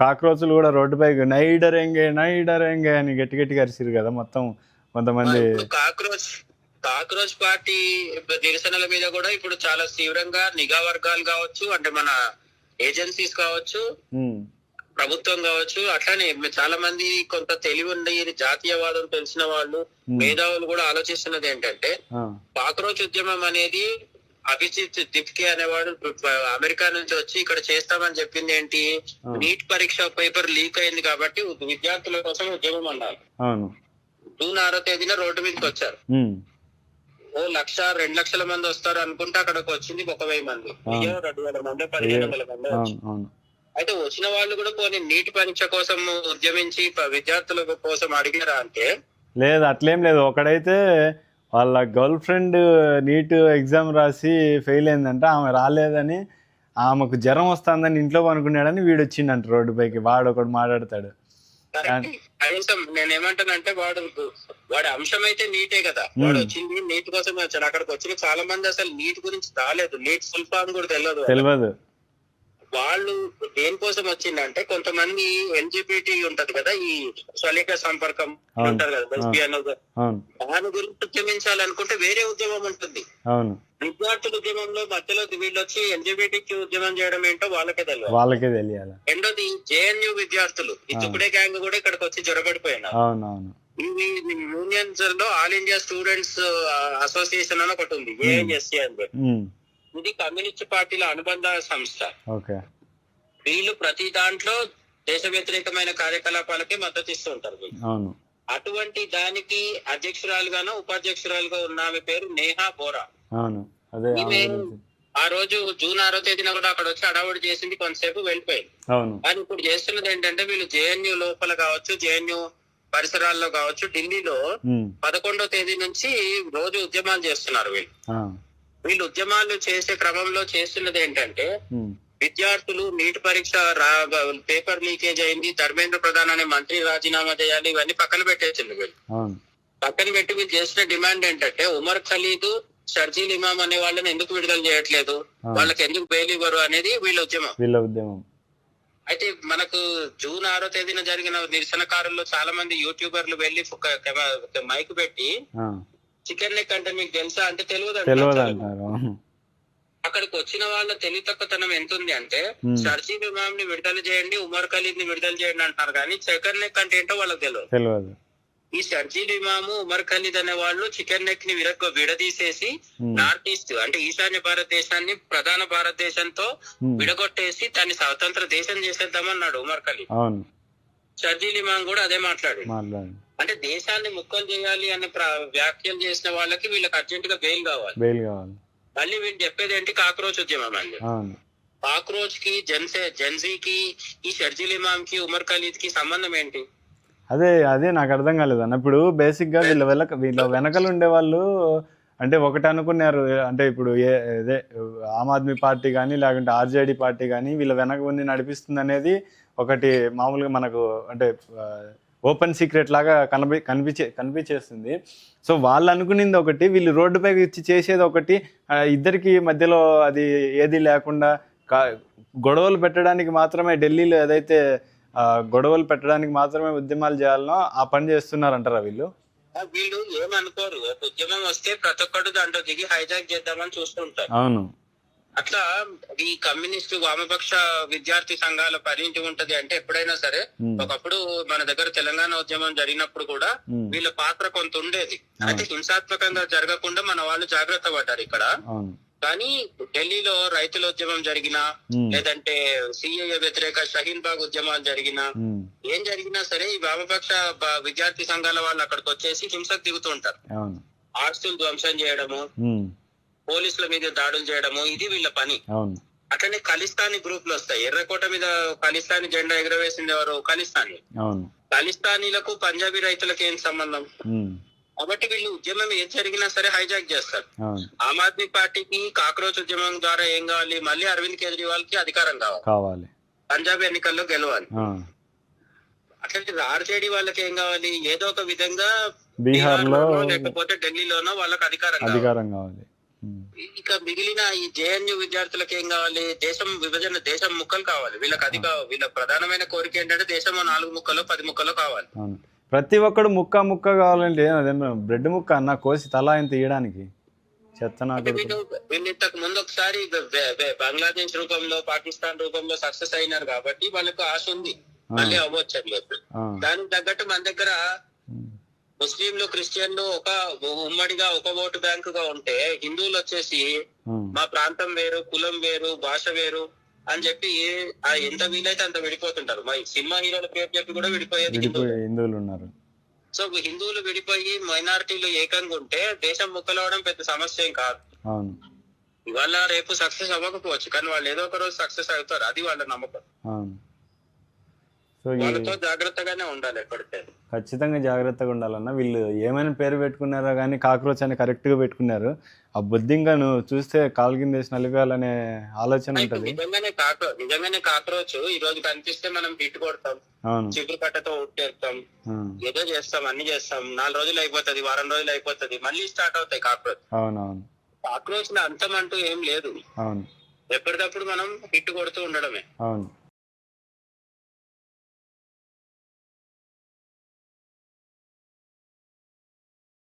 కాక్రోచ్లు కూడా రోడ్డుపైకి నైడరెంగే అని గట్టి గట్టిగా అరిసిరు కదా మొత్తం కొంతమంది. ఇప్పుడు కాక్రోచ్ పార్టీ నిరసనల మీద కూడా ఇప్పుడు చాలా తీవ్రంగా నిఘా వర్గాలు కావచ్చు, అంటే మన ఏజెన్సీస్ కావచ్చు, ప్రభుత్వం కావచ్చు, అట్లానే చాలా మంది కొంత తెలివి ఉండి జాతీయవాదం తెలిసిన వాళ్ళు, మేధావులు కూడా ఆలోచిస్తున్నది ఏంటంటే కాక్రోచ్ ఉద్యమం అనేది అభిజిత్ దిప్కే అనేవాడు అమెరికా నుంచి వచ్చి ఇక్కడ చేస్తామని చెప్పింది ఏంటి, నీట్ పరీక్ష పేపర్ లీక్ అయింది కాబట్టి విద్యార్థుల కోసం ఉద్యమం అన్నారు. జూన్ 6వ తేదీన రోడ్డు మీదకి వచ్చారు. ఓ 1,00,000-2 లక్షల మంది వస్తారు అనుకుంటే అక్కడికి వచ్చింది 1,000 మంది, 2,000 మంది, 1,500 మంది. అయితే వచ్చిన వాళ్ళు కూడా పోనీ నీటి పరీక్ష కోసం ఉద్యమించి విద్యార్థుల కోసం అడిగారా అంటే లేదు, అట్లేం లేదు. ఒకడైతే వాళ్ళ గర్ల్ ఫ్రెండ్ నీట్ ఎగ్జామ్ రాసి ఫెయిల్ అయిందంట, ఆమె రాలేదని, ఆమెకు జ్వరం వస్తుందని ఇంట్లో పనుకున్నాడని వీడు వచ్చిండంట రోడ్డుపైకి. వాడు ఒకడు మాట్లాడతాడు. కనీసం నేనేమంటానంటే వాడి అంశం అయితే నీటే కదా, వాడు వచ్చింది నీట్ కోసం వచ్చాడు. అక్కడికి వచ్చిన చాలా మంది అసలు నీట్ గురించి రాలేదు, నీట్ ఫుల్ ఫామ్ కూడా తెలియదు. వాళ్ళు దేనికోసం వచ్చిందంటే కొంతమంది ఎల్జిబిటి ఉంటది కదా, ఈ స్వలింగ సంపర్కం ఉంటారు కదా, దాని గురించి ఉద్యమించాలనుకుంటే వేరే ఉద్యమం ఉంటుంది. విద్యార్థుల ఉద్యమంలో మధ్యలో వీళ్ళు వచ్చి ఎల్జిబిటి ఉద్యమం చేయడం ఏంటో వాళ్ళకే తెలియాలి. రెండోది జేఎన్యు విద్యార్థులు ఈ తుకుడే గ్యాంగ్ కూడా ఇక్కడికి వచ్చి జొరబడిపోయినారు. ఇవి యూనియన్స్ లో ఆల్ ఇండియా స్టూడెంట్స్ అసోసియేషన్ అని ఒకటి ఉంది, ఏఎన్ఎస్సి అని. ఇది కమ్యూనిస్ట్ పార్టీల అనుబంధ సంస్థ. వీళ్ళు ప్రతి దాంట్లో దేశ వ్యతిరేకమైన కార్యకలాపాలకి మద్దతు ఇస్తూ ఉంటారు. అటువంటి దానికి అధ్యక్షురాలుగానో ఉపాధ్యక్షురాలుగా ఉన్న ఆమె పేరు నేహా బోరా. ఈమె ఆ రోజు జూన్ 6వ తేదీన కూడా అక్కడ వచ్చి అడావుడి చేసింది, కొంతసేపు వెళ్ళిపోయింది. కానీ ఇప్పుడు చేస్తున్నది ఏంటంటే వీళ్ళు జేఎన్యు లోపల కావచ్చు, జేఎన్యు పరిసరాల్లో కావచ్చు, ఢిల్లీలో 11వ తేదీ నుంచి రోజు ఉద్యమాలు చేస్తున్నారు. వీళ్ళు ఉద్యమాలు చేసే క్రమంలో చేస్తున్నది ఏంటంటే విద్యార్థులు నీట్ పరీక్ష పేపర్ లీకేజ్ అయింది, ధర్మేంద్ర ప్రధాన్ అనే మంత్రి రాజీనామా చేయాలి, ఇవన్నీ పక్కన పెట్టేసింది. వీళ్ళు పక్కన పెట్టి వీళ్ళు చేసిన డిమాండ్ ఏంటంటే ఉమర్ ఖలీద్, షర్జీల్ ఇమాం అనే వాళ్ళని ఎందుకు విడుదల చేయట్లేదు, వాళ్ళకి ఎందుకు బెయిల్ ఇవ్వరు అనేది వీళ్ళ ఉద్యమం. అయితే మనకు జూన్ 6వ తేదీన జరిగిన నిరసనకారుల్లో చాలా మంది యూట్యూబర్లు వెళ్లి మైక్ పెట్టి చికెన్ నెక్ అంటే మీకు తెలుసా అంటే తెలియదు. అక్కడికి వచ్చిన వాళ్ళ తెలివితక్కువతనం ఎంత ఉంది అంటే షర్జీల్ ఇమామ్ ని విడుదల చేయండి, ఉమర్ ఖలీద్ ని విడుదల చేయండి అంటారు, కానీ చికెన్ నెక్ అంటే ఏంటో వాళ్ళకి తెలియదు. ఈ షర్జీల్ ఇమాము, ఉమర్ ఖలీద్ అనే వాళ్ళు చికెన్ నెక్ ని విడదీసేసి నార్త్ ఈస్ట్ అంటే ఈశాన్య భారతదేశాన్ని ప్రధాన భారతదేశంతో విడగొట్టేసి దాన్ని స్వతంత్ర దేశం చేసేద్దామన్నాడు ఉమర్ ఖలీద్. షర్జీల్ ఇమాం కూడా అదే మాట్లాడు. అంటే దేశాన్ని ముక్కలు చేయాలి అనే వ్యాఖ్యలు చేసిన వాళ్ళకి వీళ్ళకి అర్జెంట్ గా బెయిల్ కావాలి. మళ్ళీ వీళ్ళు చెప్పేది ఏంటి, కాక్రోచ్ ఉద్యమం అండి. కాక్రోచ్ కి జెన్జీకి ఈ షర్జీల్ ఇమాం కి ఉమర్ ఖలీద్ కి సంబంధం ఏంటి? అదే నాకు అర్థం కాలేదు అన్న. ఇప్పుడు బేసిక్ గా వీళ్ళ వెనకలు ఉండే వాళ్ళు అంటే ఒకటి అనుకున్నారు, అంటే ఇప్పుడు అదే ఆమ్ ఆద్మీ పార్టీ కానీ లేకుంటే ఆర్జేడీ పార్టీ కానీ వీళ్ళ వెనక ఉండి నడిపిస్తుంది అనేది ఒకటి మామూలుగా మనకు అంటే ఓపెన్ సీక్రెట్ లాగా కనిపించేస్తుంది. సో వాళ్ళు అనుకునేది ఒకటి, వీళ్ళు రోడ్డుపైకి ఇచ్చి చేసేది ఒకటి. ఇద్దరికి మధ్యలో అది ఏది లేకుండా గొడవలు పెట్టడానికి మాత్రమే, ఢిల్లీలో ఏదైతే గొడవలు పెట్టడానికి మాత్రమే ఉద్యమాలు చేయాలనో ఆ పని చేస్తున్నారంటారా వీళ్ళు ఏమనుకోరు. ఉద్యమం వస్తే ప్రతి ఒక్కరు దాంట్లో దిగి హైజాక్ చేద్దామని చూస్తుంటారు. అవును. అట్లా ఈ కమ్యూనిస్టు వామపక్ష విద్యార్థి సంఘాల పరిణితి ఉంటది అంటే ఎప్పుడైనా సరే, ఒకప్పుడు మన దగ్గర తెలంగాణ ఉద్యమం జరిగినప్పుడు కూడా వీళ్ళ పాత్ర కొంత ఉండేది. అయితే హింసాత్మకంగా జరగకుండా మన వాళ్ళు జాగ్రత్త పడ్డారు ఇక్కడ. కానీ ఢిల్లీలో రైతుల ఉద్యమం జరిగినా, లేదంటే సిఏఏ వ్యతిరేక షహీన్ బాగ్ ఉద్యమాలు జరిగినా, ఏం జరిగినా సరే ఈ వామపక్ష విద్యార్థి సంఘాల వాళ్ళు అక్కడికి వచ్చేసి హింసకు దిగుతుంటారు. ఆస్తులు ధ్వంసం చేయడము, పోలీసుల మీద దాడులు చేయడము, ఇది వీళ్ళ పని. అట్లనే ఖలిస్తానీ గ్రూపులు వస్తాయి. ఎర్రకోట మీద ఖలిస్తానీ జెండా ఎగరవేసింది ఎవరు? ఖలిస్తానీలకు పంజాబీ రైతులకు ఏం సంబంధం? కాబట్టి వీళ్ళు ఉద్యమం ఏం జరిగినా సరే హైజాక్ చేస్తారు. ఆమ్ ఆద్మీ పార్టీకి కాక్రోచ్ ఉద్యమం ద్వారా ఏం కావాలి, మళ్ళీ అరవింద్ కేజ్రీవాల్ కి అధికారం కావాలి, పంజాబ్ ఎన్నికల్లో గెలవాలి. అట్లాంటి ఆర్జేడీ వాళ్ళకి ఏం కావాలి, ఏదో ఒక విధంగా బీహార్ లో లేకపోతే ఢిల్లీలోనో వాళ్ళకి అధికారం కావాలి. ఇక మిగిలిన ఈ జేఎన్యు విద్యార్థులకు ఏం కావాలి? దేశం విభజన, దేశం ముక్కలు కావాలి వీళ్ళకి. అది వీళ్ళ ప్రధానమైన కోరిక ఏంటంటే దేశం 4 ముక్కలో 10 ముక్కలో కావాలి. అవును. ప్రతి ఒక్కడు ముక్క ముక్క కావాలంటే అదే బ్రెడ్ ముక్క అన్న కోసి తలా ఆయన తీయడానికి చెత్త అంటే నాకు. వీళ్ళు ఇంతకు ముందు ఒకసారి బంగ్లాదేశ్ రూపంలో, పాకిస్తాన్ రూపంలో సక్సెస్ అయినారు కాబట్టి వాళ్ళకు ఆశ ఉంది మళ్ళీ అవ్వచ్చు అని చెప్పి. దానికి తగ్గట్టు మన దగ్గర ముస్లింలు, క్రిస్టియన్లు ఒక ఉమ్మడిగా ఒక ఓటు బ్యాంకు గా ఉంటే, హిందువులు వచ్చేసి మా ప్రాంతం వేరు, కులం వేరు, భాష వేరు అని చెప్పి ఎంత వీలైతే అంత విడిపోతుంటారు. మా సినిమా హీరోల పేరు చెప్పి కూడా విడిపోయేది హిందువులు ఉన్నారు. సో హిందువులు విడిపోయి మైనారిటీలు ఏకంగా ఉంటే దేశం ముక్కలవడం పెద్ద సమస్య ఏం కాదు. అవును. ఇవాళ రేపు సక్సెస్ అవ్వకపోవచ్చు, కానీ వాళ్ళు ఏదో ఒక రోజు సక్సెస్ అవుతారు. అది వాళ్ళ నమ్మకం. అవును. సో వాళ్ళతో జాగ్రత్తగానే ఉండాలి ఎప్పటికే. ఖచ్చితంగా జాగ్రత్తగా ఉండాలన్న. వీళ్ళు ఏమైనా పేరు పెట్టుకున్నారో కానీ కాక్రోచ్ అని కరెక్ట్ గా పెట్టుకున్నారు. ఆ బుద్ధింగా నువ్వు చూస్తే కాలు కింద వేసి నలిపేయాలనే ఆలోచన ఉంటది. నిజంగానే కాక్రోచ్ ఈ రోజు కనిపిస్తే మనం హిట్ కొడతాం, చిగురు కట్టతో ఉట్టేస్తాం, ఏదో చేస్తాం, అన్ని చేస్తాం. 4 రోజులు అయిపోతుంది, వారం రోజులు అయిపోతుంది, మళ్ళీ స్టార్ట్ అవుతాయి కాక్రోచ్. అవునవును. కాక్రోచ్ అంతం అంటూ ఏం లేదు. అవును. ఎప్పటికప్పుడు మనం హిట్ కొడుతూ ఉండడమే. అవును.